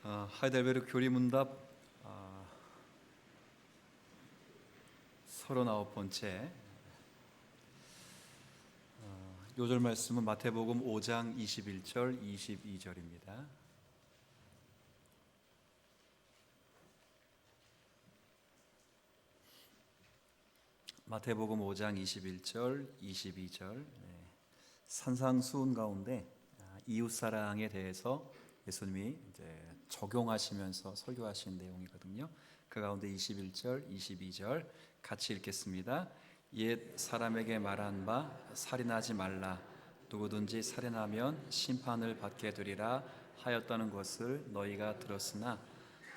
하이델베르크 교리문답 39번째 요절 말씀은 마태복음 5장 21절 22절입니다. 마태복음 5장 21절 22절 산상수훈 가운데 이웃사랑에 대해서 예수님이 이제 적용하시면서 설교하신 내용이거든요. 그 가운데 21절, 22절 같이 읽겠습니다. 옛 사람에게 말한 바 살인하지 말라. 누구든지 살인하면 심판을 받게 되리라 하였다는 것을 너희가 들었으나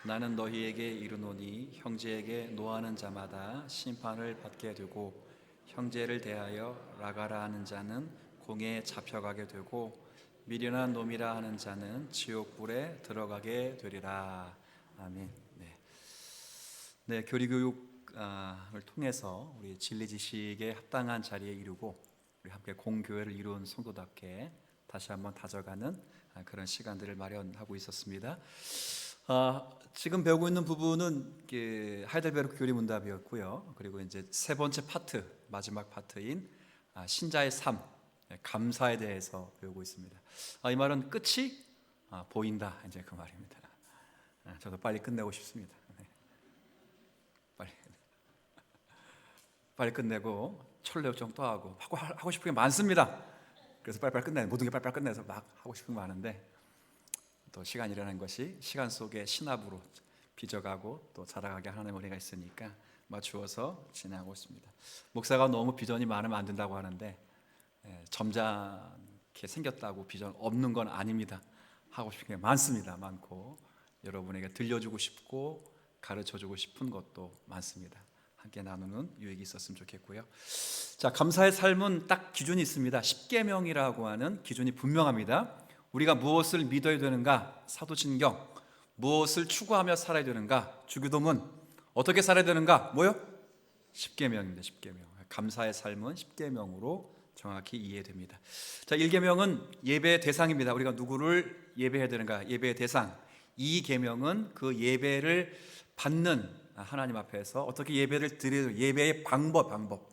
나는 너희에게 이르노니 형제에게 노하는 자마다 심판을 받게 되고 형제를 대하여 라가라 하는 자는 공에 잡혀가게 되고 미련한 놈이라 하는 자는 지옥불에 들어가게 되리라. 아멘. 네, 교리교육을 통해서 우리 진리지식에 합당한 자리에 이루고 우리 함께 공교회를 이룬 성도답게 다시 한번 다져가는 그런 시간들을 마련하고 있었습니다. 지금 배우고 있는 부분은 하이델베르크 교리문답이었고요. 그리고 이제 세 번째 파트, 마지막 파트인 신자의 삶, 감사에 대해서 배우고 있습니다. 이 말은 끝이 보인다, 이제 그 말입니다. 저도 빨리 끝내고 싶습니다. 빨리 끝내고 철로 요청도 하고 싶은 게 많습니다. 그래서 빨리빨리 끝내는 모든 게 빨리빨리 끝내서 막 하고 싶은 게 많은데 또 시간이라는 것이 시간 속에 신압으로 빚어가고 또 자라가게 하는 은혜가 있으니까 맞추어서 진행하고 있습니다. 목사가 너무 비전이 많으면 안 된다고 하는데 점잖게 생겼다고 비전 없는 건 아닙니다. 하고 싶은 게 많습니다. 많고 여러분에게 들려주고 싶고 가르쳐주고 싶은 것도 많습니다. 함께 나누는 유익이 있었으면 좋겠고요. 자, 감사의 삶은 딱 기준이 있습니다. 십계명이라고 하는 기준이 분명합니다. 우리가 무엇을 믿어야 되는가? 사도신경. 무엇을 추구하며 살아야 되는가? 주기도문. 어떻게 살아야 되는가? 뭐요? 십계명입니다. 십계명. 감사의 삶은 십계명으로 정확히 이해됩니다. 자, 1계명은 예배의 대상입니다. 우리가 누구를 예배해야 되는가? 예배의 대상. 2계명은 그 예배를 받는 하나님 앞에서 어떻게 예배를 드리는 예배의 방법.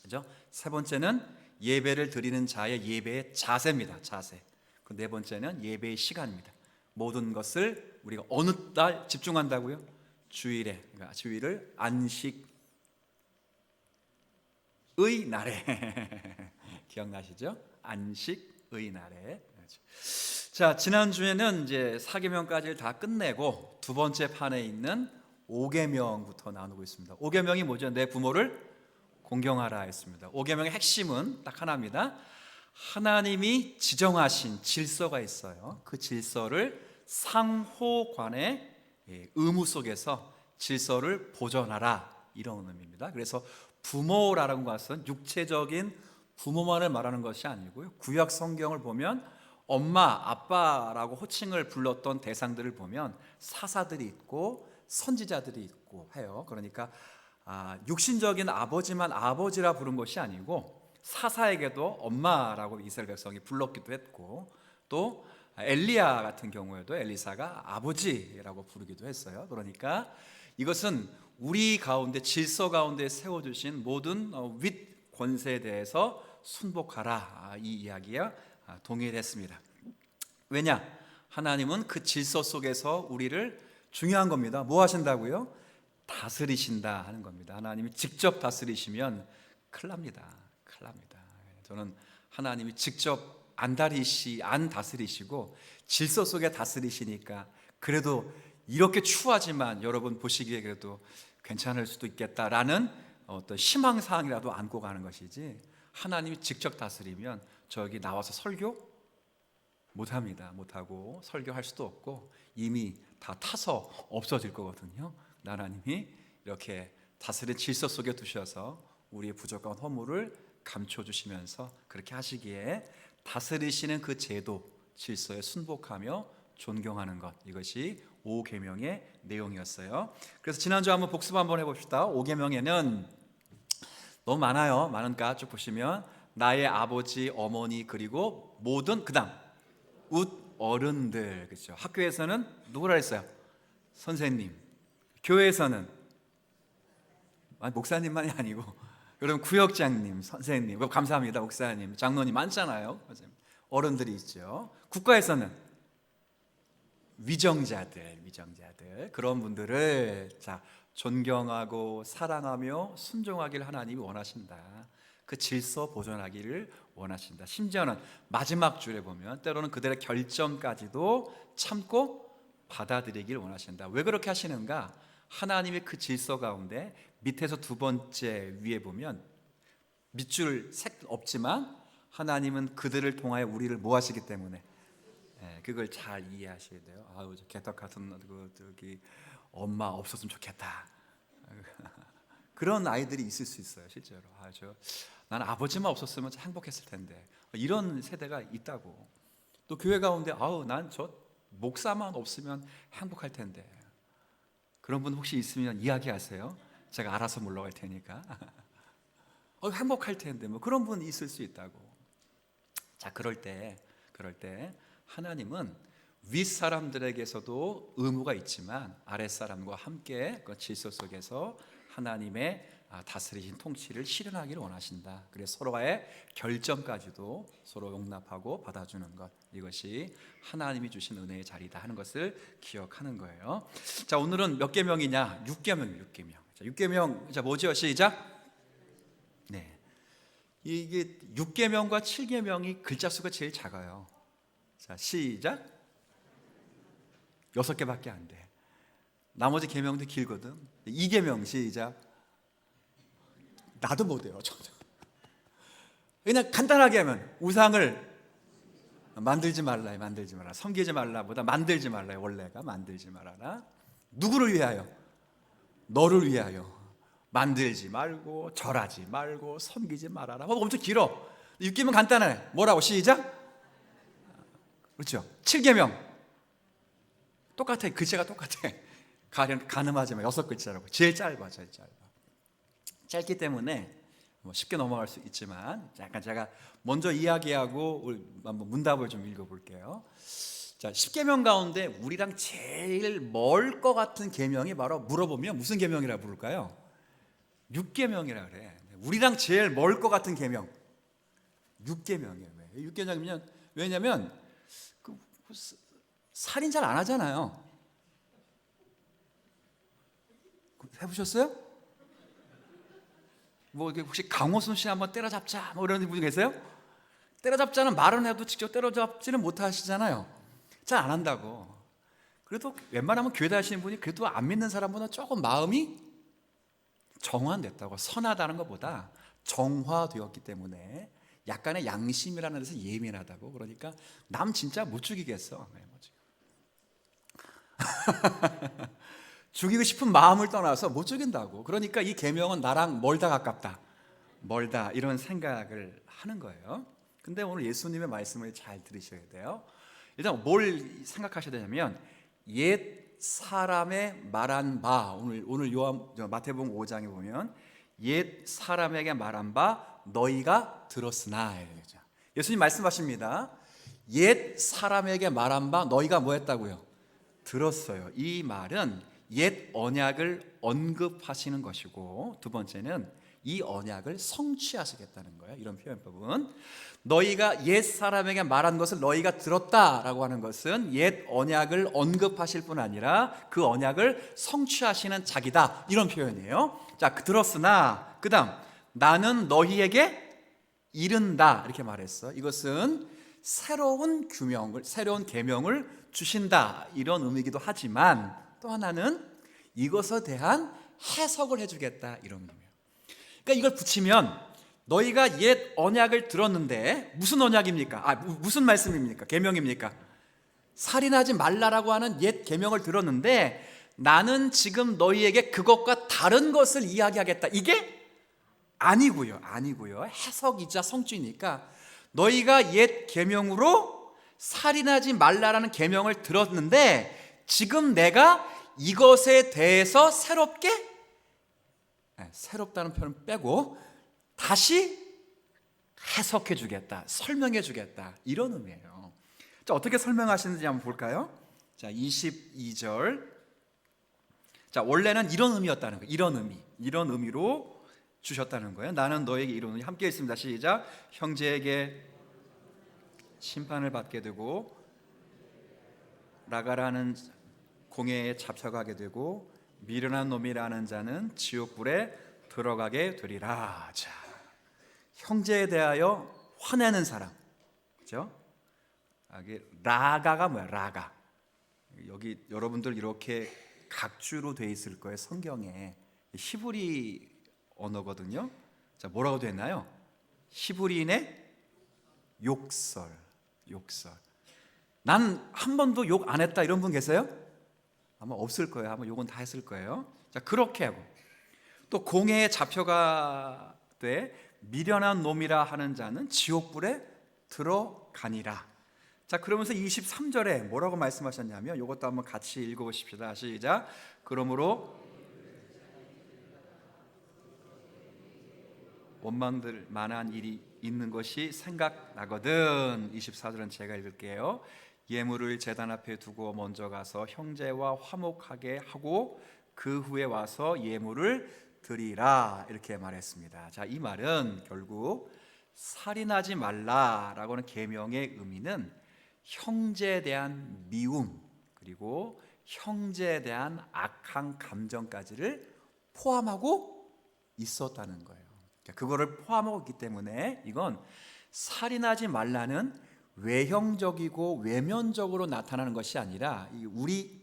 그죠? 세 번째는 예배를 드리는 자의 예배의 자세입니다. 자세. 그 네 번째는 예배의 시간입니다. 모든 것을 우리가 어느 날 집중한다고요? 주일에. 그러니까 주일을 안식의 날에 기억나시죠? 안식의 날에. 자, 지난주에는 이제 4계명까지를 다 끝내고 두 번째 판에 있는 5계명부터 나누고 있습니다. 5계명이 뭐죠? 내 부모를 공경하라 했습니다. 5계명의 핵심은 딱 하나입니다. 하나님이 지정하신 질서가 있어요. 그 질서를 상호간의 의무 속에서 질서를 보존하라, 이런 의미입니다. 그래서 부모라는 것은 육체적인 부모만을 말하는 것이 아니고요. 구약 성경을 보면 엄마, 아빠라고 호칭을 불렀던 대상들을 보면 사사들이 있고 선지자들이 있고 해요. 그러니까 육신적인 아버지만 아버지라 부른 것이 아니고 사사에게도 엄마라고 이스라엘 백성이 불렀기도 했고 또 엘리야 같은 경우에도 엘리사가 아버지라고 부르기도 했어요. 그러니까 이것은 우리 가운데 질서 가운데 세워주신 모든 윗 권세에 대해서 순복하라, 이 이야기에 동일했습니다. 왜냐? 하나님은 그 질서 속에서 우리를 중요한 겁니다. 뭐 하신다고요? 다스리신다 하는 겁니다. 하나님이 직접 다스리시면 큰일 납니다. 저는 하나님이 직접 안 다스리시고 질서 속에 다스리시니까 그래도 이렇게 추하지만 여러분 보시기에 그래도 괜찮을 수도 있겠다라는 어떤 희망사항이라도 안고 가는 것이지, 하나님이 직접 다스리면 저기 나와서 설교 못하고 설교할 수도 없고 이미 다 타서 없어질 거거든요. 하나님이 이렇게 다스린 질서 속에 두셔서 우리의 부족한 허물을 감춰주시면서 그렇게 하시기에 다스리시는 그 제도, 질서에 순복하며 존경하는 것, 이것이 5계명의 내용이었어요. 그래서 지난주 한번 복습 한번 해봅시다. 5계명에는 너무 많아요. 많으니까 쭉 보시면 나의 아버지, 어머니, 그리고 모든 그 다음 웃, 어른들, 그렇죠? 학교에서는 누구라 했어요? 선생님. 교회에서는 목사님만이 아니고 여러분 구역장님, 선생님, 감사합니다. 목사님, 장로님 많잖아요. 어른들이 있죠. 국가에서는 위정자들 그런 분들을 존경하고 사랑하며 순종하기를 하나님이 원하신다. 그 질서 보존하기를 원하신다. 심지어는 마지막 줄에 보면 때로는 그들의 결점까지도 참고 받아들이기를 원하신다. 왜 그렇게 하시는가? 하나님의 그 질서 가운데 밑에서 두 번째 위에 보면 밑줄 색 없지만 하나님은 그들을 통하여 우리를 뭐 하시기 때문에 그걸 잘 이해하셔야 돼요. 아우, 저 개떡 같은 저기 엄마 없었으면 좋겠다. 그런 아이들이 있을 수 있어요, 실제로. 나는 아버지만 없었으면 행복했을 텐데. 이런 세대가 있다고. 또 교회 가운데 난 저 목사만 없으면 행복할 텐데. 그런 분 혹시 있으면 이야기하세요. 제가 알아서 물러갈 테니까. 행복할 텐데. 뭐 그런 분 있을 수 있다고. 그럴 때 하나님은 윗사람들에게서도 의무가 있지만 아랫사람과 함께 그 질서 속에서 하나님의 다스리신 통치를 실현하기를 원하신다. 그래서 서로의 결점까지도 서로 용납하고 받아주는 것, 이것이 하나님이 주신 은혜의 자리다 하는 것을 기억하는 거예요. 오늘은 몇 계명이냐? 6계명이에요. 6계명. 뭐죠? 시작. 네. 이게 6계명과 7계명이 글자 수가 제일 작아요. 시작. 6개밖에 안 돼. 나머지 계명도 길거든. 2계명 시작. 나도 못해요. 그냥 간단하게 하면 우상을 만들지 말라, 섬기지 말라보다 만들지 말라. 원래가 만들지 말아라. 누구를 위하여? 너를 위하여. 만들지 말고 절하지 말고 섬기지 말아라. 엄청 길어. 6계명 간단해. 뭐라고? 시작. 그렇죠. 7계명 똑같아. 글자가 똑같아. 가늠하지 마. 6글자라고. 제일 짧아. 짧기 때문에 쉽게 넘어갈 수 있지만 약간 제가 먼저 이야기하고 한번 문답을 좀 읽어볼게요. 10계명 가운데 우리랑 제일 멀 것 같은 계명이 바로 물어보면 무슨 계명이라 부를까요? 6계명이라 그래. 우리랑 제일 멀 것 같은 계명 6계명이에요. 6계명이면 왜냐면 살인 잘 안 하잖아요. 해보셨어요? 혹시 강호순 씨 한번 때려잡자 이런 분 계세요? 때려잡자는 말은 해도 직접 때려잡지는 못하시잖아요. 잘 안 한다고. 그래도 웬만하면 교회 다니시는 분이 그래도 안 믿는 사람보다 조금 마음이 정화됐다고. 선하다는 것보다 정화되었기 때문에 약간의 양심이라는 데서 예민하다고. 그러니까 남 진짜 못 죽이겠어. 죽이고 싶은 마음을 떠나서 못 죽인다고. 그러니까 이 계명은 나랑 멀다 가깝다, 멀다, 이런 생각을 하는 거예요. 근데 오늘 예수님의 말씀을 잘 들으셔야 돼요. 일단 뭘 생각하셔야 되냐면 옛 사람의 말한 바, 오늘 마태복음 5장에 보면 옛 사람에게 말한 바 너희가 들었으나, 예수님 말씀하십니다. 옛 사람에게 말한 바 너희가 뭐 했다고요? 들었어요. 이 말은 옛 언약을 언급하시는 것이고, 두 번째는 이 언약을 성취하시겠다는 거예요. 이런 표현법은 너희가 옛 사람에게 말한 것을 너희가 들었다라고 하는 것은 옛 언약을 언급하실 뿐 아니라 그 언약을 성취하시는 자기다, 이런 표현이에요. 들었으나 그 다음 나는 너희에게 이른다 이렇게 말했어. 이것은 새로운 계명을 주신다, 이런 의미이기도 하지만 또 하나는 이것에 대한 해석을 해주겠다, 이런 의미예요. 그러니까 이걸 붙이면 너희가 옛 언약을 들었는데 무슨 언약입니까? 무슨 말씀입니까? 계명입니까? 살인하지 말라라고 하는 옛 계명을 들었는데 나는 지금 너희에게 그것과 다른 것을 이야기하겠다. 이게 아니고요. 해석이자 성취니까 너희가 옛 계명으로 살인하지 말라라는 계명을 들었는데 지금 내가 이것에 대해서 새롭다는 표현 빼고 다시 해석해 주겠다, 설명해 주겠다, 이런 의미예요. 자, 어떻게 설명하시는지 한번 볼까요? 자, 22절. 자, 원래는 이런 의미였다는 거예요. 이런 의미로 주셨다는 거예요. 나는 너에게 이루노니. 함께 읽습니다. 시작. 형제에게 심판을 받게 되고 라가라는 공회에 잡혀가게 되고 미련한 놈이라는 자는 지옥불에 들어가게 되리라. 자, 형제에 대하여 화내는 사람, 그렇죠? 이게 라가가 뭐야? 라가. 여기 여러분들 이렇게 각주로 돼 있을 거예요. 성경에 히브리 언어거든요. 자, 뭐라고 돼 있나요? 히브리인의 욕설. 난 한 번도 욕 안 했다 이런 분 계세요? 아마 없을 거예요. 아마 욕은 다 했을 거예요. 자, 그렇게 하고 또 공회에 잡혀가되 미련한 놈이라 하는 자는 지옥불에 들어가니라. 자, 그러면서 23절에 뭐라고 말씀하셨냐면 이것도 한번 같이 읽어보십시다. 시작. 그러므로 원망들 만한 일이 있는 것이 생각나거든. 24절은 제가 읽을게요. 예물을 제단 앞에 두고 먼저 가서 형제와 화목하게 하고 그 후에 와서 예물을 드리라, 이렇게 말했습니다. 자, 이 말은 결국 살인하지 말라라고 하는 계명의 의미는 형제에 대한 미움 그리고 형제에 대한 악한 감정까지를 포함하고 있었다는 거예요. 그거를 포함하고 있기 때문에 이건 살인하지 말라는 외형적이고 외면적으로 나타나는 것이 아니라 우리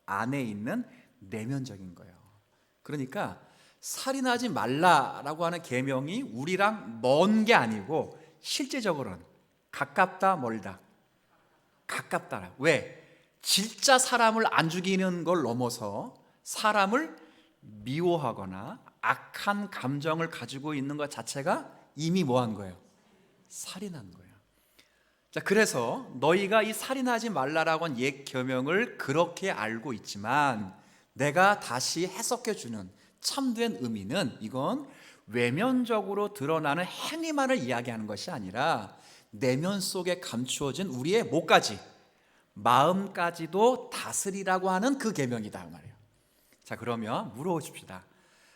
안에 있는 내면적인 거예요. 그러니까 살인하지 말라라고 하는 계명이 우리랑 먼 게 아니고 실제적으로는 가깝다 멀다. 가깝다. 왜? 진짜 사람을 안 죽이는 걸 넘어서 사람을 미워하거나 악한 감정을 가지고 있는 것 자체가 이미 뭐한 거예요? 살인한 거예요. 자, 그래서 너희가 이 살인하지 말라라고 한 옛 계명을 그렇게 알고 있지만 내가 다시 해석해 주는 참된 의미는 이건 외면적으로 드러나는 행위만을 이야기하는 것이 아니라 내면 속에 감추어진 우리의 뭐까지? 마음까지도 다스리라고 하는 그 계명이다 말이에요. 자, 그러면 물어보십시다.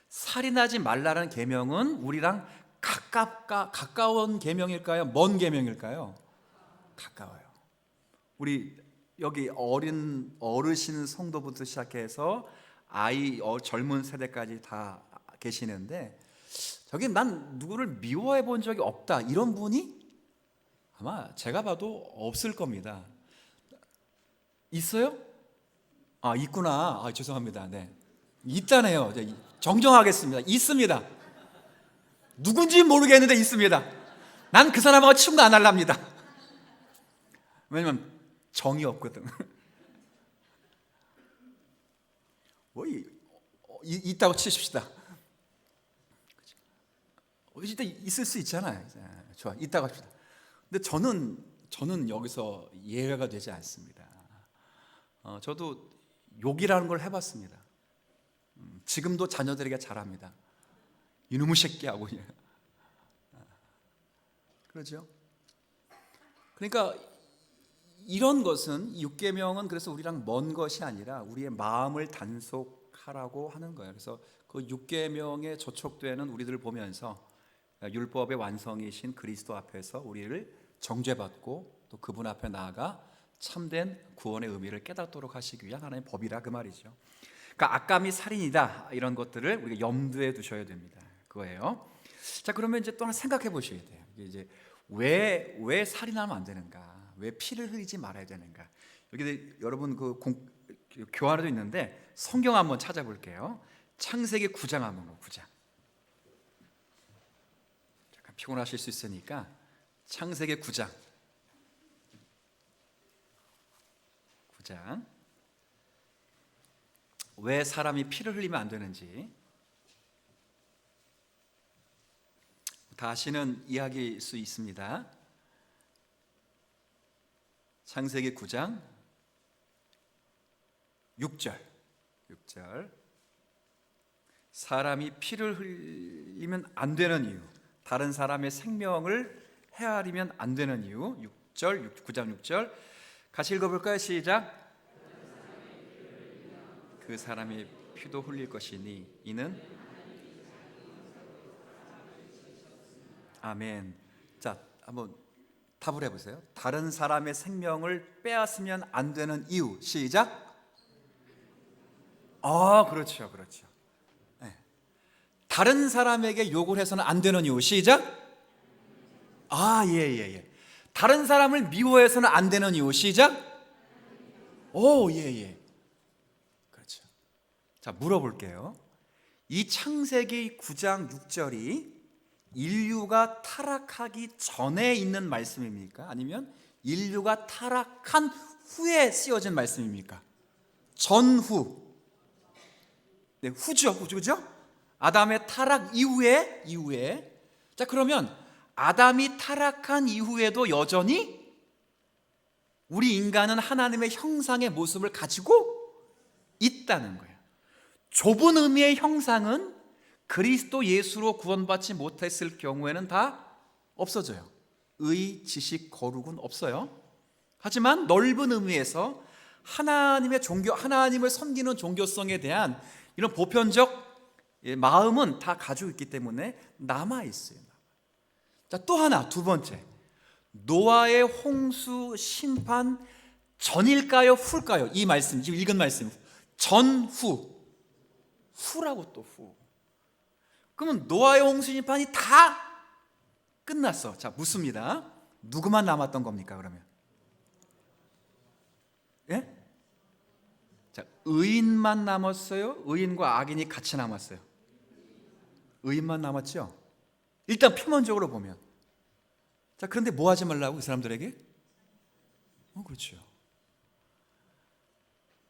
살인하지 말라는 계명은 우리랑 가까운 계명일까요? 먼 계명일까요? 가까워요. 우리 여기 어르신 성도부터 시작해서 젊은 세대까지 다 계시는데 저기 난 누구를 미워해 본 적이 없다 이런 분이 아마 제가 봐도 없을 겁니다. 있어요? 아, 있구나. 아, 죄송합니다. 네, 있다네요. 정정하겠습니다. 있습니다. 누군지 모르겠는데 있습니다. 난 그 사람하고 친구 안 할랍니다. 왜냐면 정이 없거든. 뭐 있다고 치십시다. 일단 있을 수 있잖아요. 좋아, 있다고 합시다. 근데 저는 여기서 예외가 되지 않습니다. 저도 욕이라는 걸 해봤습니다. 지금도 자녀들에게 잘합니다. 이놈의 새끼하고. 그렇죠? 그러니까 이런 것은 육계명은 그래서 우리랑 먼 것이 아니라 우리의 마음을 단속하라고 하는 거예요. 그래서 그 육계명에 저촉되는 우리들을 보면서 율법의 완성이신 그리스도 앞에서 우리를 정죄받고 또 그분 앞에 나아가 참된 구원의 의미를 깨닫도록 하시기 위한 하나님의 법이라 그 말이죠. 그러니까 악감이 살인이다 이런 것들을 우리가 염두에 두셔야 됩니다. 그거예요. 자, 그러면 이제 또 하나 생각해 보셔야 돼요. 이제 왜 살인하면 안 되는가? 왜 피를 흘리지 말아야 되는가? 여기 여러분 교환에도 있는데 성경 한번 찾아볼게요. 창세기 9장 한번 9장. 잠깐 피곤하실 수 있으니까 창세기 9장. 왜 사람이 피를 흘리면 안 되는지 다시는 이야기일 수 있습니다. 창세기 9장 6절. 사람이 피를 흘리면 안 되는 이유, 다른 사람의 생명을 헤아리면 안 되는 이유. 9장 6절. 같이 읽어볼까요? 시작. 그 사람의 피도 흘릴 것이니 이는 아멘. 자, 한번 답을 해보세요. 다른 사람의 생명을 빼앗으면 안 되는 이유. 시작. 그렇죠, 그렇죠. 네. 다른 사람에게 욕을 해서는 안 되는 이유. 시작. 예. 다른 사람을 미워해서는 안 되는 이유. 시작. 예. 그렇죠. 자, 물어볼게요. 이 창세기 9장 6절이 인류가 타락하기 전에 있는 말씀입니까? 아니면 인류가 타락한 후에 쓰여진 말씀입니까? 전후. 네, 후죠, 그죠? 아담의 타락 이후에. 자, 그러면 아담이 타락한 이후에도 여전히 우리 인간은 하나님의 형상의 모습을 가지고 있다는 거예요. 좁은 의미의 형상은 그리스도 예수로 구원받지 못했을 경우에는 다 없어져요. 의, 지식, 거룩은 없어요. 하지만 넓은 의미에서 하나님을 섬기는 종교성에 대한 이런 보편적 마음은 다 가지고 있기 때문에 남아있어요. 자, 또 하나, 두 번째. 노아의 홍수 심판 전일까요? 후일까요? 이 말씀, 지금 읽은 말씀. 전후. 후라고 또 후. 그러면 노아의 홍수 심판이 다 끝났어. 자, 묻습니다. 누구만 남았던 겁니까, 그러면? 예? 자, 의인만 남았어요? 의인과 악인이 같이 남았어요? 의인만 남았죠? 일단 표면적으로 보면. 자, 그런데 뭐 하지 말라고, 그 사람들에게? 그렇죠.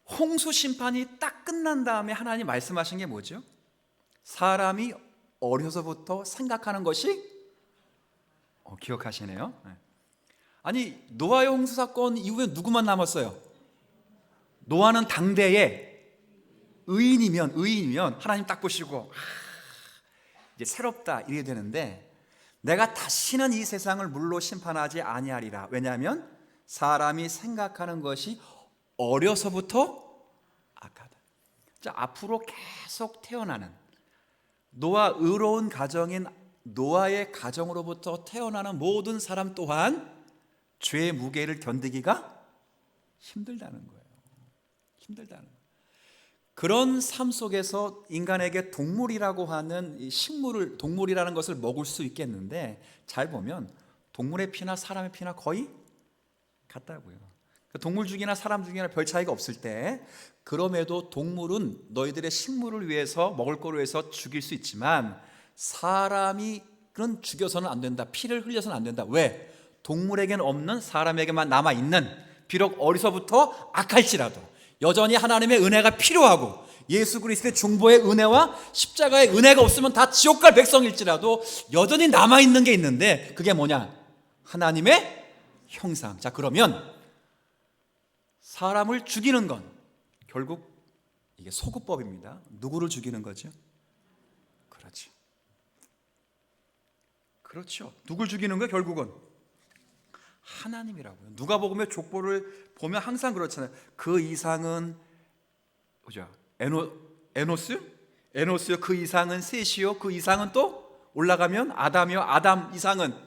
홍수 심판이 딱 끝난 다음에 하나님 말씀하신 게 뭐죠? 사람이 어려서부터 생각하는 것이 기억하시네요. 아니, 노아의 홍수 사건 이후에 누구만 남았어요? 노아는 당대에 의인이면 하나님 딱 보시고 이제 새롭다 이래야 되는데, 내가 다시는 이 세상을 물로 심판하지 아니하리라. 왜냐하면 사람이 생각하는 것이 어려서부터 악하다. 자, 앞으로 계속 태어나는 노아 의로운 가정인 노아의 가정으로부터 태어나는 모든 사람 또한 죄의 무게를 견디기가 힘들다는 거예요. 힘들다는 거예요. 그런 삶 속에서 인간에게 동물이라고 하는 이 식물을, 동물이라는 것을 먹을 수 있겠는데, 잘 보면 동물의 피나 사람의 피나 거의 같다고요. 동물 죽이나 사람 죽이나 별 차이가 없을 때, 그럼에도 동물은 너희들의 식물을 위해서, 먹을 거를 위해서 죽일 수 있지만 사람이 그런 죽여서는 안 된다. 피를 흘려서는 안 된다. 왜? 동물에게는 없는 사람에게만 남아있는, 비록 어리서부터 악할지라도 여전히 하나님의 은혜가 필요하고, 예수 그리스도의 중보의 은혜와 십자가의 은혜가 없으면 다 지옥 갈 백성일지라도 여전히 남아있는 게 있는데, 그게 뭐냐? 하나님의 형상. 자, 그러면 사람을 죽이는 건 결국 이게 소구법입니다. 누구를 죽이는 거죠? 그렇죠. 누굴 죽이는 거예요? 결국은 하나님이라고요. 누가복음의 족보를 보면 항상 그렇잖아요. 그 이상은 뭐죠? 에노스요. 그 이상은 셋이요. 그 이상은 또 올라가면 아담이요. 아담 이상은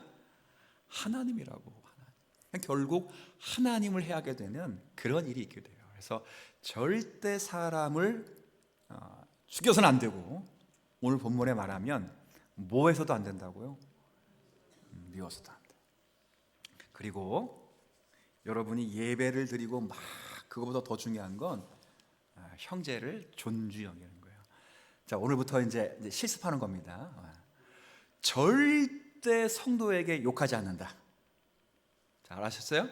하나님이라고. 결국 하나님을 해하게 되는 그런 일이 있게 돼요. 그래서 절대 사람을 죽여서는 안 되고, 오늘 본문에 말하면 뭐 해서도 안 된다고요? 미워서도 안 돼. 그리고 여러분이 예배를 드리고 막 그거보다 더 중요한 건 형제를 존중히 여기는 거예요. 자, 오늘부터 이제 실습하는 겁니다. 절대 성도에게 욕하지 않는다. 잘 아셨어요?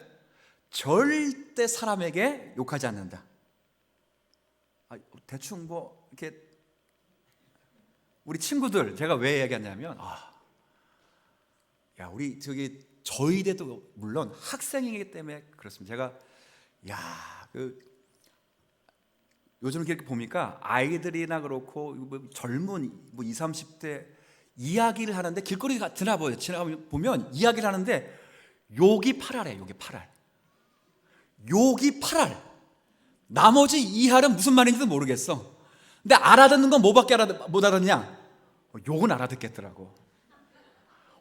절대 사람에게 욕하지 않는다. 대충 뭐 이렇게 우리 친구들, 제가 왜 얘기하냐면 우리 저희 때도 물론 학생이기 때문에 그렇습니다. 제가 요즘 이렇게 보니까 아이들이나 그렇고 젊은 20, 30대 이야기를 하는데, 길거리 지나보면 이야기를 하는데 욕이 8알이에요. 욕이 8알. 욕이 8할. 나머지 2할은 무슨 말인지도 모르겠어. 근데 알아듣는 건 뭐밖에 못 알았냐? 욕은 알아듣겠더라고.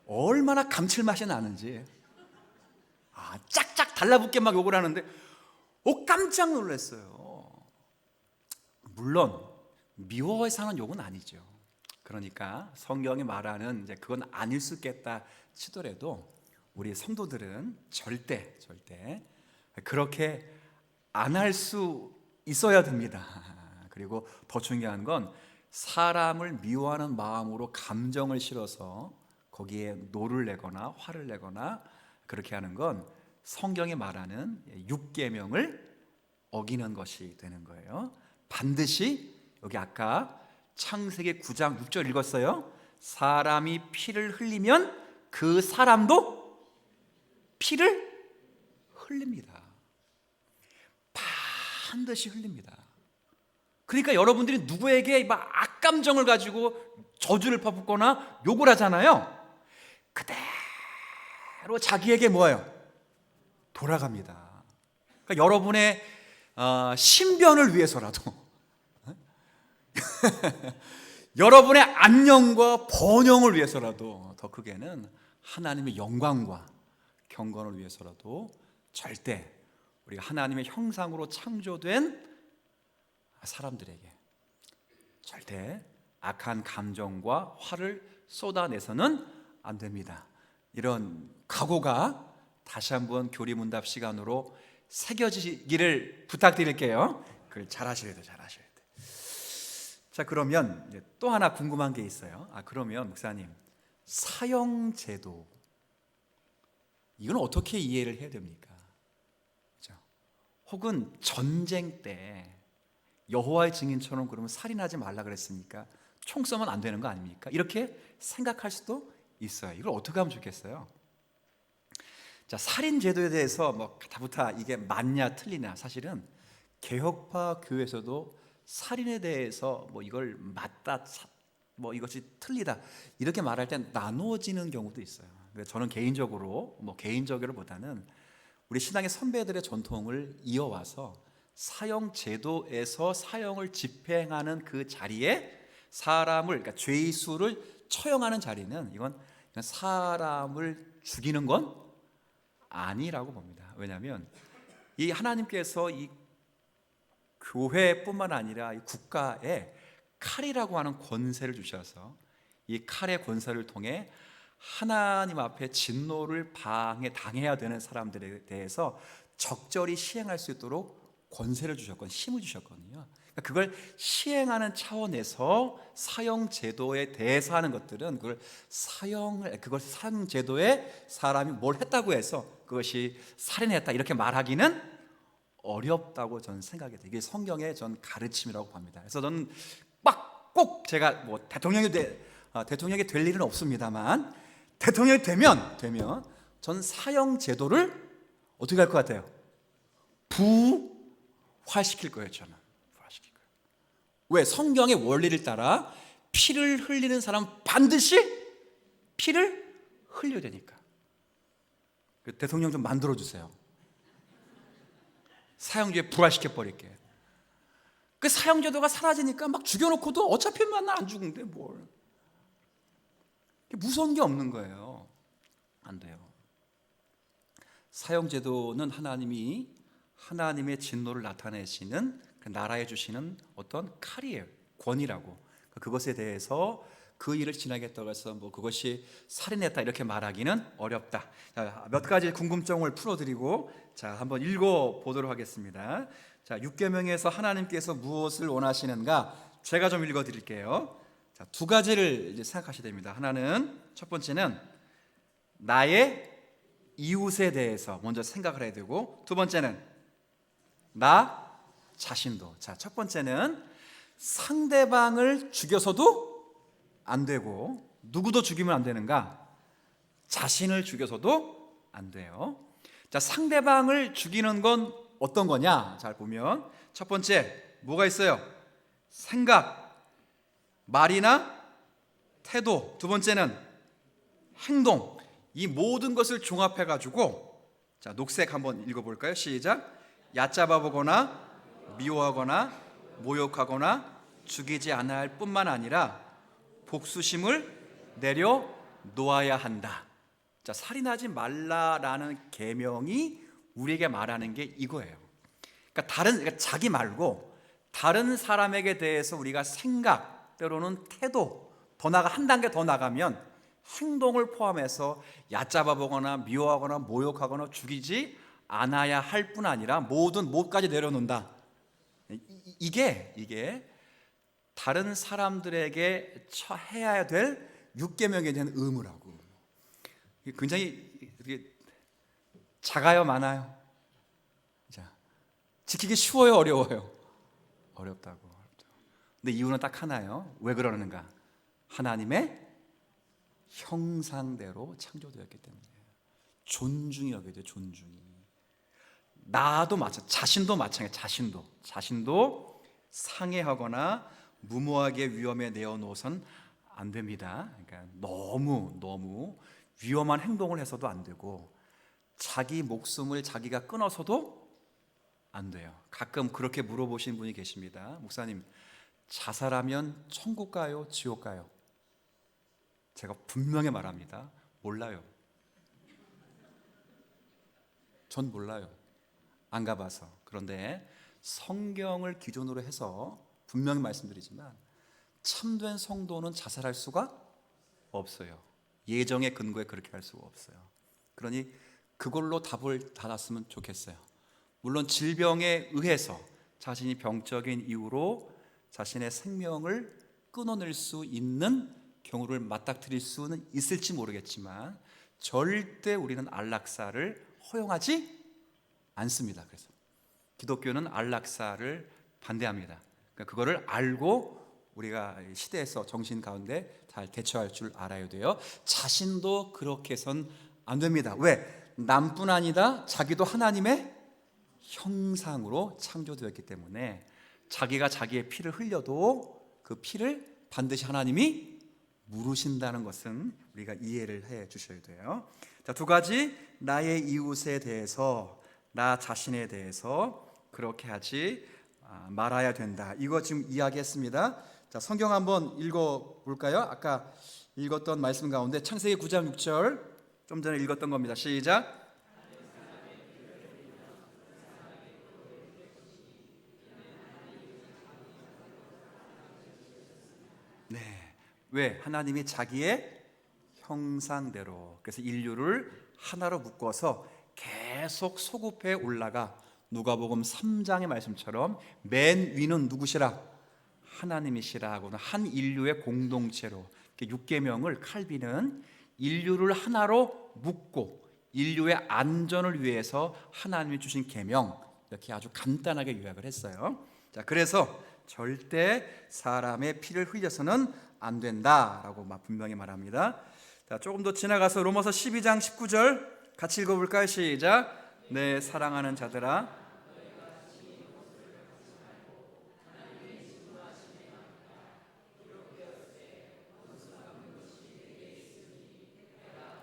얼마나 감칠맛이 나는지. 짝짝 달라붙게 막 욕을 하는데 깜짝 놀랐어요. 물론 미워해서 하는 욕은 아니죠. 그러니까 성경이 말하는 이제 그건 아닐 수 있겠다 치더라도 우리 성도들은 절대 그렇게 안 할 수 있어야 됩니다. 그리고 더 중요한 건 사람을 미워하는 마음으로 감정을 실어서 거기에 노를 내거나 화를 내거나 그렇게 하는 건 성경이 말하는 6계명을 어기는 것이 되는 거예요. 반드시 여기 아까 창세기 9장 6절 읽었어요. 사람이 피를 흘리면 그 사람도 피를 흘립니다. 반드시 흘립니다. 그러니까 여러분들이 누구에게 막 악감정을 가지고 저주를 퍼붓거나 욕을 하잖아요. 그대로 자기에게 뭐예요? 돌아갑니다. 그러니까 여러분의 신변을 위해서라도 여러분의 안녕과 번영을 위해서라도 더 크게는 하나님의 영광과 경건을 위해서라도 절대 우리가 하나님의 형상으로 창조된 사람들에게 절대 악한 감정과 화를 쏟아내서는 안 됩니다. 이런 각오가 다시 한번 교리문답 시간으로 새겨지기를 부탁드릴게요. 그걸 잘하셔야 돼요. 자, 그러면 또 하나 궁금한 게 있어요. 그러면 목사님, 사형제도 이건 어떻게 이해를 해야 됩니까? 그렇죠? 혹은 전쟁 때 여호와의 증인처럼 그러면 살인하지 말라 그랬으니까 총 쏘면 안 되는 거 아닙니까? 이렇게 생각할 수도 있어요. 이걸 어떻게 하면 좋겠어요? 자, 살인 제도에 대해서 뭐 다부터 이게 맞냐 틀리냐, 사실은 개혁파 교회에서도 살인에 대해서 뭐 이걸 맞다, 뭐 이것이 틀리다 이렇게 말할 때 나누어지는 경우도 있어요. 저는 개인적으로보다는 우리 신앙의 선배들의 전통을 이어와서 사형 제도에서 사형을 집행하는 그 자리에 사람을, 그러니까 죄의 수를 처형하는 자리는 이건 사람을 죽이는 건 아니라고 봅니다. 왜냐하면 이 하나님께서 이 교회뿐만 아니라 이 국가에 칼이라고 하는 권세를 주셔서 이 칼의 권세를 통해 하나님 앞에 진노를 당해야 되는 사람들에 대해서 적절히 시행할 수 있도록 권세를 주셨거든요. 힘을 주셨거든요. 그걸 시행하는 차원에서 사형 제도에 대해서 하는 것들은 그걸 사형 제도에 사람이 뭘 했다고 해서 그것이 살인했다 이렇게 말하기는 어렵다고 저는 생각이 돼요. 이게 성경의 전 가르침이라고 봅니다. 그래서 저는 꼭 제가 뭐 대통령이 될 일은 없습니다만 대통령이 되면 전 사형 제도를 어떻게 할 것 같아요? 부활시킬 거예요. 저는 부활시킬 거예요. 왜? 성경의 원리를 따라 피를 흘리는 사람은 반드시 피를 흘려야 되니까. 대통령 좀 만들어 주세요. 사형제에 부활시켜 버릴게. 그 사형제도가 사라지니까 막 죽여놓고도 어차피 난 안 죽은데 뭘. 무서운 게 없는 거예요. 안 돼요. 사형제도는 하나님이 하나님의 진노를 나타내시는 그 나라에 주시는 어떤 칼이에요. 권위라고. 그것에 대해서 그 일을 지나겠다고 해서 뭐 그것이 살인했다 이렇게 말하기는 어렵다. 자, 몇 가지 궁금증을 풀어드리고 자, 한번 읽어보도록 하겠습니다. 자, 6계명에서 하나님께서 무엇을 원하시는가? 제가 좀 읽어드릴게요. 자, 두 가지를 이제 생각하셔야 됩니다. 하나는, 첫 번째는 나의 이웃에 대해서 먼저 생각을 해야 되고, 두 번째는 나 자신도. 자, 첫 번째는 상대방을 죽여서도 안 되고, 누구도 죽이면 안 되는가? 자신을 죽여서도 안 돼요. 자, 상대방을 죽이는 건 어떤 거냐? 잘 보면 첫 번째 뭐가 있어요? 생각, 말이나 태도. 두 번째는 행동. 이 모든 것을 종합해 가지고 자, 녹색 한번 읽어볼까요? 시작. 얕잡아 보거나 미워하거나 모욕하거나 죽이지 않아야 할 뿐만 아니라 복수심을 내려 놓아야 한다. 자, 살인하지 말라라는 계명이 우리에게 말하는 게 이거예요. 그러니까 자기 말고 다른 사람에게 대해서 우리가 생각, 때로는 태도, 더 나가 한 단계 더 나가면 행동을 포함해서 얕잡아 보거나 미워하거나 모욕하거나 죽이지 않아야 할 뿐 아니라 모든 못까지 내려놓는다. 이게 다른 사람들에게 해야 될 육계명에 대한 의무라고. 굉장히 작아요, 많아요? 자, 지키기 쉬워요, 어려워요? 어렵다고. 근데 이유는 딱 하나예요. 왜 그러는가? 하나님의 형상대로 창조되었기 때문에. 존중이 여겨야 돼요, 존중이. 나도 자신도 마찬가지. 자신도 상해하거나 무모하게 위험에 내어놓아선 안 됩니다. 그러니까 너무 위험한 행동을 해서도 안 되고 자기 목숨을 자기가 끊어서도 안 돼요. 가끔 그렇게 물어보시는 분이 계십니다. 목사님, 자살하면 천국 가요? 지옥 가요? 제가 분명히 말합니다. 몰라요. 전 몰라요. 안 가봐서. 그런데 성경을 기준으로 해서 분명히 말씀드리지만 참된 성도는 자살할 수가 없어요. 예정의 근거에 그렇게 할 수가 없어요. 그러니 그걸로 답을 달았으면 좋겠어요. 물론 질병에 의해서 자신이 병적인 이유로 자신의 생명을 끊어낼 수 있는 경우를 맞닥뜨릴 수는 있을지 모르겠지만 절대 우리는 안락사를 허용하지 않습니다. 그래서 기독교는 안락사를 반대합니다. 그러니까 그거를 알고 우리가 시대에서 정신 가운데 잘 대처할 줄 알아야 돼요. 자신도 그렇게 해선 안 됩니다. 왜? 남뿐 아니다 자기도 하나님의 형상으로 창조되었기 때문에 자기가 자기의 피를 흘려도 그 피를 반드시 하나님이 물으신다는 것은 우리가 이해를 해 주셔야 돼요. 자, 두 가지, 나의 이웃에 대해서, 나 자신에 대해서 그렇게 하지 말아야 된다. 이거 지금 이야기했습니다. 자, 성경 한번 읽어볼까요? 아까 읽었던 말씀 가운데 창세기 9장 6절 좀 전에 읽었던 겁니다. 시작. 네, 왜? 하나님이 자기의 형상대로, 그래서 인류를 하나로 묶어서 계속 소급해 올라가 누가복음 3장의 말씀처럼 맨 위는 누구시라? 하나님이시라 하고는 한 인류의 공동체로, 육계명을 칼빈은 인류를 하나로 묶고 인류의 안전을 위해서 하나님이 주신 계명, 이렇게 아주 간단하게 요약을 했어요. 자, 그래서 절대 사람의 피를 흘려서는 안 된다라고 분명히 말합니다. 자, 조금 더 지나가서 로마서 12장 19절 같이 읽어볼까요? 시작. 내 사랑하는 자들아,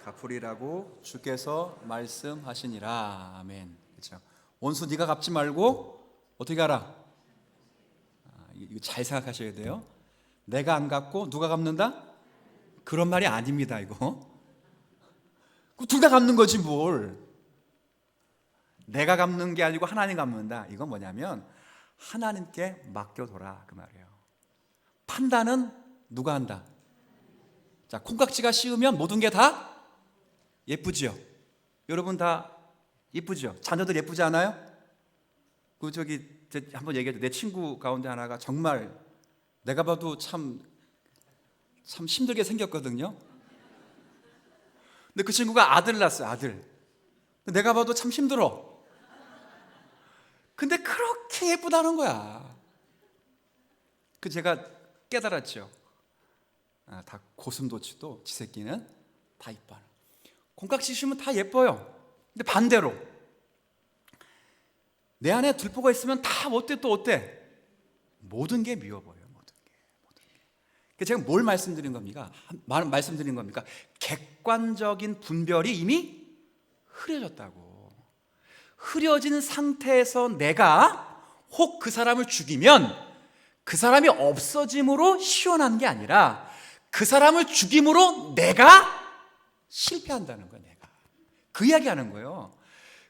갚으리라고 주께서 말씀하시니라. 아멘. 그렇죠. 원수 네가 갚지 말고 어떻게 하라? 이거 잘 생각하셔야 돼요. 내가 안 갚고 누가 갚는다? 그런 말이 아닙니다. 이거 둘 다 갚는 거지 뭘. 내가 갚는 게 아니고 하나님 갚는다. 이건 뭐냐면 하나님께 맡겨둬라 그 말이에요. 판단은 누가 한다? 자, 콩깍지가 씌우면 모든 게 다 예쁘지요. 여러분 다 예쁘죠? 자녀들 예쁘지 않아요? 한번 얘기해도 내 친구 가운데 하나가 정말 내가 봐도 참 힘들게 생겼거든요. 근데 그 친구가 아들 낳았어요. 아들. 내가 봐도 참 힘들어. 근데 그렇게 예쁘다는 거야. 제가 깨달았죠. 다 고슴도치도 지 새끼는 다 이뻐. 콩깍지 씌우면 다 예뻐요. 근데 반대로 내 안에 들보가 있으면 다 어때 또 어때? 모든 게 미워 보여요. 모든 게. 제가 뭘 말씀드린 겁니까? 객관적인 분별이 이미 흐려졌다고. 흐려진 상태에서 내가 혹 그 사람을 죽이면 그 사람이 없어짐으로 시원한 게 아니라 그 사람을 죽임으로 내가 실패한다는 거예요. 내가 그 이야기 하는 거예요.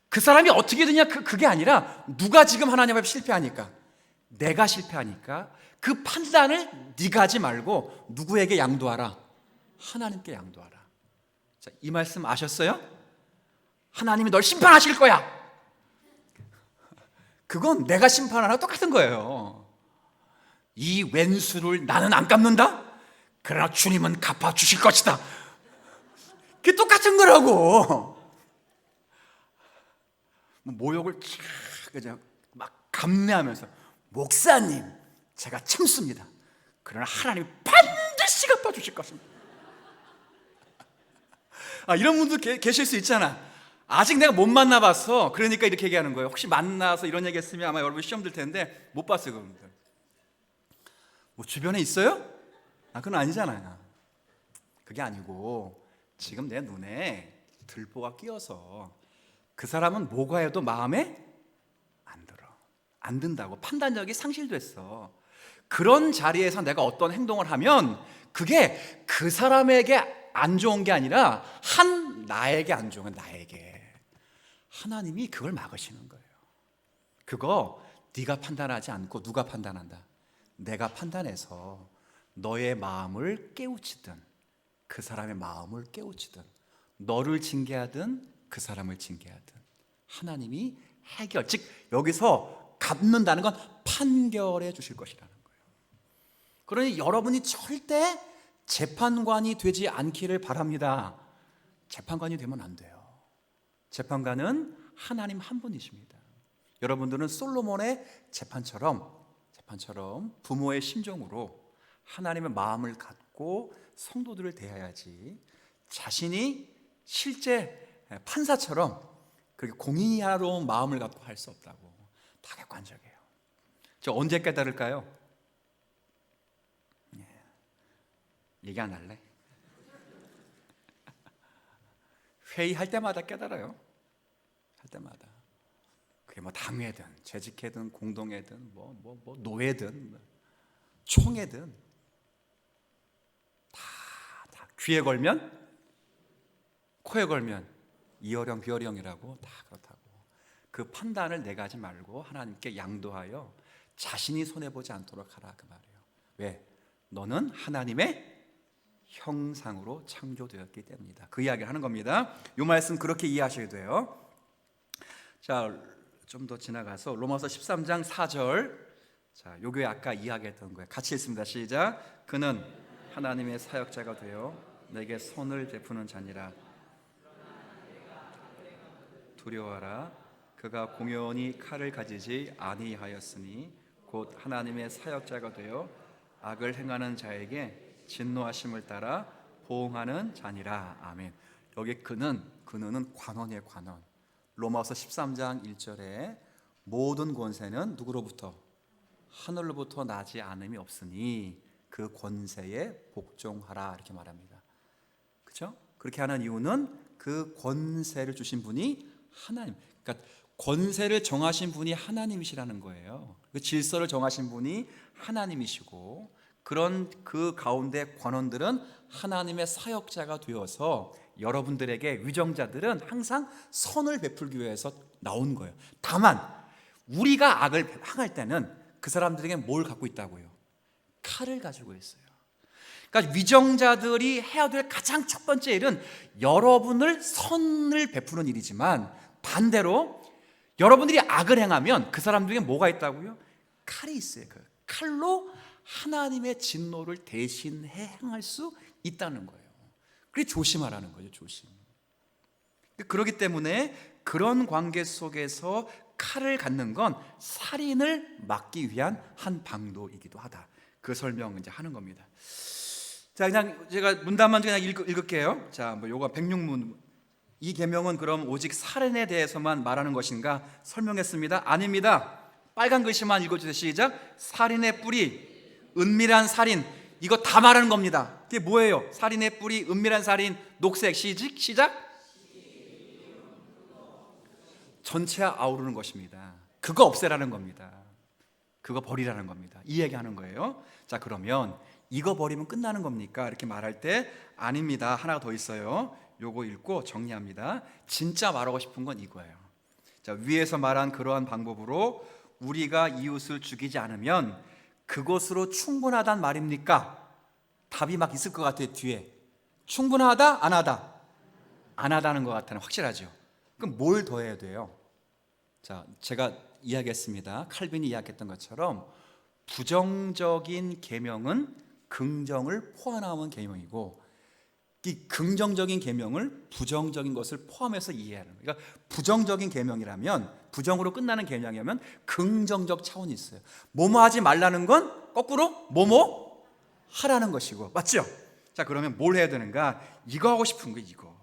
그 사람이 어떻게 되냐 그게 아니라 누가 지금 하나님 앞에 실패하니까, 내가 실패하니까 그 판단을 네가 하지 말고 누구에게 양도하라? 하나님께 양도하라. 자, 이 말씀 아셨어요? 하나님이 널 심판하실 거야. 그건 내가 심판하라 똑같은 거예요. 이 왼수를 나는 안 갚는다? 그러나 주님은 갚아주실 것이다. 그게 똑같은 거라고. 모욕을 그냥 막 감내하면서, 목사님 제가 참습니다. 그러나 하나님이 반드시 갚아주실 것입니다. 이런 분도 계실 수 있잖아. 아직 내가 못 만나봤어. 그러니까 이렇게 얘기하는 거예요. 혹시 만나서 이런 얘기 했으면 아마 여러분 시험 들 텐데 못 봤어요. 그분들 뭐 주변에 있어요? 그건 아니잖아요. 그게 아니고 지금 내 눈에 들보가 끼어서 그 사람은 뭐가 해도 마음에 안 들어, 안 든다고 판단력이 상실됐어. 그런 자리에서 내가 어떤 행동을 하면 그게 그 사람에게 안 좋은 게 아니라 나에게 안 좋은 건 나에게. 하나님이 그걸 막으시는 거예요. 그거 네가 판단하지 않고 누가 판단한다? 내가 판단해서 너의 마음을 깨우치든 그 사람의 마음을 깨우치든, 너를 징계하든 그 사람을 징계하든 하나님이 해결, 즉 여기서 갚는다는 건 판결해 주실 것이라는 거예요. 그러니 여러분이 절대 재판관이 되지 않기를 바랍니다. 재판관이 되면 안 돼요. 재판관은 하나님 한 분이십니다. 여러분들은 솔로몬의 재판처럼 부모의 심정으로 하나님의 마음을 갖고 성도들을 대해야지, 자신이 실제 판사처럼 그렇게 공의로운 마음을 갖고 할 수 없다고. 다 객관적이에요. 저 언제 깨달을까요? 얘기 안 할래? 회의할 때마다 깨달아요. 할 때마다. 그게 뭐 당회든 재직회든 공동회든 뭐 노회든 총회든 다 귀에 걸면 코에 걸면 이어령 비어령이라고 다 그렇다고. 그 판단을 내가 하지 말고 하나님께 양도하여 자신이 손해보지 않도록 하라, 그 말이에요. 왜? 너는 하나님의 형상으로 창조되었기 때문이다. 그 이야기를 하는 겁니다. 이 말씀 그렇게 이해하셔야 돼요. 자, 좀 더 지나가서 로마서 13장 4절. 자, 요 교회 아까 이야기했던 거예요. 같이 읽습니다. 시작. 그는 하나님의 사역자가 되어 내게 손을 베푸는 자니라. 두려워하라. 그가 공연히 칼을 가지지 아니하였으니 곧 하나님의 사역자가 되어 악을 행하는 자에게 진노하심을 따라 보응하는 자니라. 아멘. 여기 그는 관원이에요. 관원. 로마서 13장 1절에 모든 권세는 누구로부터? 하늘로부터 나지 않음이 없으니 그 권세에 복종하라, 이렇게 말합니다. 그렇죠? 그렇게 하는 이유는 그 권세를 주신 분이 하나님. 그러니까 권세를 정하신 분이 하나님이시라는 거예요. 그 질서를 정하신 분이 하나님이시고, 그런 그 가운데 관원들은 하나님의 사역자가 되어서 여러분들에게, 위정자들은 항상 선을 베풀기 위해서 나온 거예요. 다만 우리가 악을 행할 때는 그 사람들에게 뭘 갖고 있다고요? 칼을 가지고 있어요. 그러니까 위정자들이 해야 될 가장 첫 번째 일은 여러분을 선을 베푸는 일이지만, 반대로 여러분들이 악을 행하면 그 사람들에게 뭐가 있다고요? 칼이 있어요. 그 칼로 하나님의 진노를 대신해 행할 수 있다는 거예요. 그게 조심하라는 거죠. 조심. 그렇기 때문에 그런 관계 속에서 칼을 갖는 건 살인을 막기 위한 한 방도이기도 하다. 그 설명 이제 하는 겁니다. 자, 그냥 제가 문단만 그냥 읽을게요. 자, 뭐 요거 106문. 이 계명은 그럼 오직 살인에 대해서만 말하는 것인가? 설명했습니다. 아닙니다. 빨간 글씨만 읽어주세요. 시작. 살인의 뿌리, 은밀한 살인, 이거 다 말하는 겁니다. 그게 뭐예요? 살인의 뿌리, 은밀한 살인, 녹색. 시작. 전체 아우르는 것입니다. 그거 없애라는 겁니다. 그거 버리라는 겁니다. 이 얘기하는 거예요. 자, 그러면 이거 버리면 끝나는 겁니까? 이렇게 말할 때 아닙니다. 하나가 더 있어요. 요거 읽고 정리합니다. 진짜 말하고 싶은 건 이거예요. 자, 위에서 말한 그러한 방법으로 우리가 이웃을 죽이지 않으면 그것으로 충분하단 말입니까? 답이 막 있을 것 같아요. 뒤에 충분하다? 안 하다? 안 하다는 것 같아요. 확실하죠? 그럼 뭘 더 해야 돼요? 자, 제가 이야기했습니다. 칼빈이 이야기했던 것처럼 부정적인 계명은 긍정을 포함하는 계명이고, 이 긍정적인 계명을 부정적인 것을 포함해서 이해하는 거예요. 그러니까 부정적인 계명이라면, 부정으로 끝나는 계명이라면 긍정적 차원이 있어요. 뭐뭐 하지 말라는 건 거꾸로 뭐뭐 하라는 것이고, 맞죠? 자, 그러면 뭘 해야 되는가? 이거 하고 싶은 거, 이거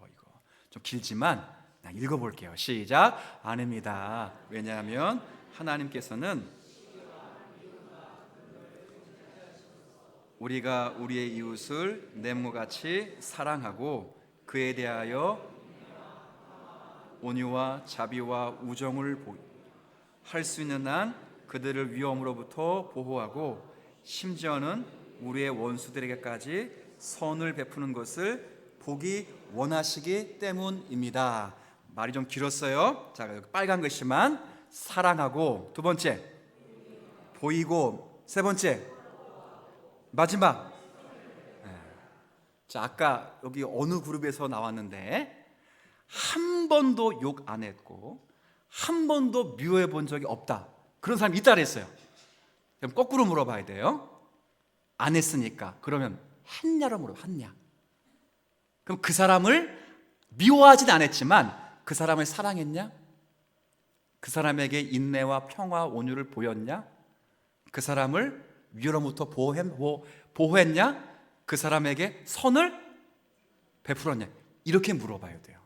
좀 길지만 읽어볼게요. 시작. 아닙니다. 왜냐하면 하나님께서는 우리가 우리의 이웃을 내 몸같이 사랑하고 그에 대하여 온유와 자비와 우정을 할 수 있는 한 그들을 위험으로부터 보호하고 심지어는 우리의 원수들에게까지 선을 베푸는 것을 보기 원하시기 때문입니다. 말이 좀 길었어요. 자, 빨간 글씨만 사랑하고, 두 번째 보이고, 세 번째 마지막. 자, 아까 여기 어느 그룹에서 나왔는데 한 번도 욕 안 했고 한 번도 미워해 본 적이 없다, 그런 사람이 있다 그랬어요. 그럼 거꾸로 물어봐야 돼요. 안 했으니까 그러면 했냐로 물어봐. 했냐? 그럼 그 사람을 미워하진 않았지만 그 사람을 사랑했냐? 그 사람에게 인내와 평화, 온유를 보였냐? 그 사람을 위로부터 보호했냐? 그 사람에게 선을 베풀었냐? 이렇게 물어봐야 돼요.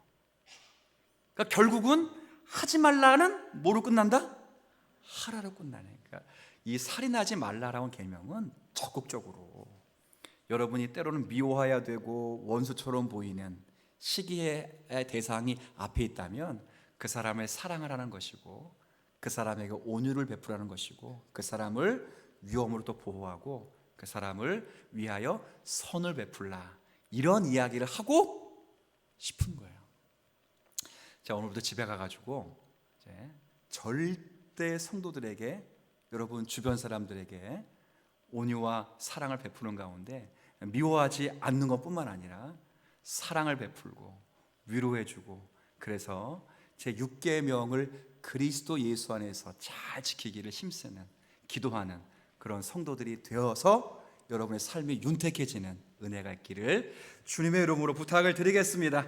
그러니까 결국은 하지 말라는 뭐로 끝난다? 하라로 끝나네. 그러니까 이 살인하지 말라라는 계명은 적극적으로, 여러분이 때로는 미워해야 되고 원수처럼 보이는 시기의 대상이 앞에 있다면 그 사람을 사랑하라는 것이고, 그 사람에게 온유를 베푸라는 것이고, 그 사람을 위험으로부터 보호하고 그 사람을 위하여 선을 베풀라, 이런 이야기를 하고 싶은 거예요. 자, 오늘부터 집에 가가지고 이제 절대 성도들에게, 여러분 주변 사람들에게 온유와 사랑을 베푸는 가운데 미워하지 않는 것뿐만 아니라 사랑을 베풀고 위로해주고, 그래서 제 6계명을 그리스도 예수 안에서 잘 지키기를 힘쓰는, 기도하는 그런 성도들이 되어서 여러분의 삶이 윤택해지는 은혜가 있기를 주님의 이름으로 부탁을 드리겠습니다.